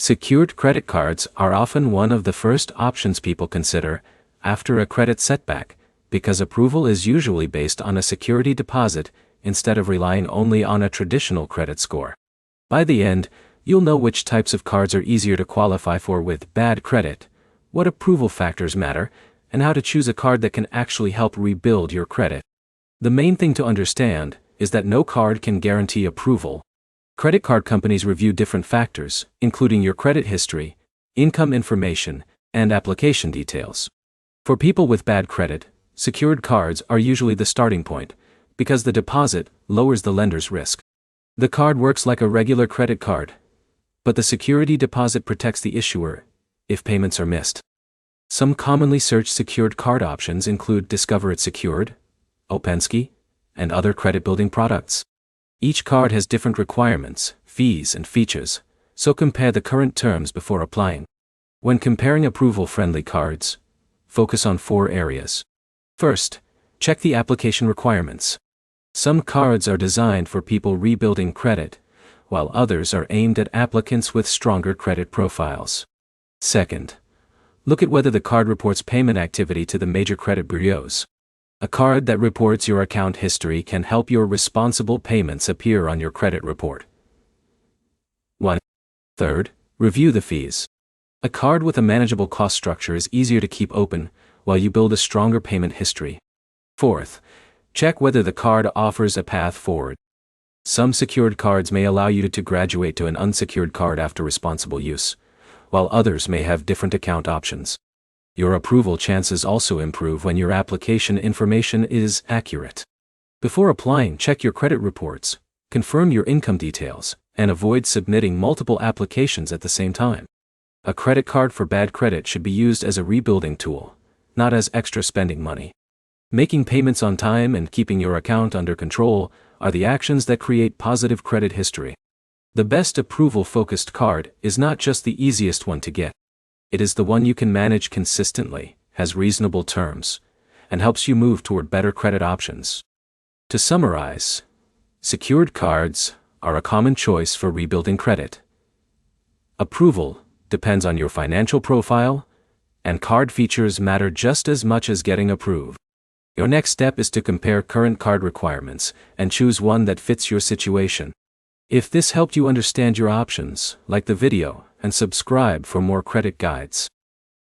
Secured credit cards are often one of the first options people consider after a credit setback, because approval is usually based on a security deposit instead of relying only on a traditional credit score. By the end, you'll know which types of cards are easier to qualify for with bad credit, what approval factors matter, and how to choose a card that can actually help rebuild your credit. The main thing to understand is that no card can guarantee approval. Credit card companies review different factors, including your credit history, income information, and application details. For people with bad credit, secured cards are usually the starting point, because the deposit lowers the lender's risk. The card works like a regular credit card, but the security deposit protects the issuer if payments are missed. Some commonly searched secured card options include Discover It Secured, Opensky, and other credit-building products. Each card has different requirements, fees, and features, so compare the current terms before applying. When comparing approval-friendly cards, focus on 4 areas. First, check the application requirements. Some cards are designed for people rebuilding credit, while others are aimed at applicants with stronger credit profiles. Second, look at whether the card reports payment activity to the major credit bureaus. A card that reports your account history can help your responsible payments appear on your credit report. 1. Third, review the fees. A card with a manageable cost structure is easier to keep open while you build a stronger payment history. Fourth, check whether the card offers a path forward. Some secured cards may allow you to graduate to an unsecured card after responsible use, while others may have different account options. Your approval chances also improve when your application information is accurate. Before applying, check your credit reports, confirm your income details, and avoid submitting multiple applications at the same time. A credit card for bad credit should be used as a rebuilding tool, not as extra spending money. Making payments on time and keeping your account under control are the actions that create positive credit history. The best approval-focused card is not just the easiest one to get. It is the one you can manage consistently, has reasonable terms, and helps you move toward better credit options. To summarize, secured cards are a common choice for rebuilding credit. Approval depends on your financial profile, and card features matter just as much as getting approved. Your next step is to compare current card requirements and choose one that fits your situation. If this helped you understand your options, like the video and subscribe for more credit guides.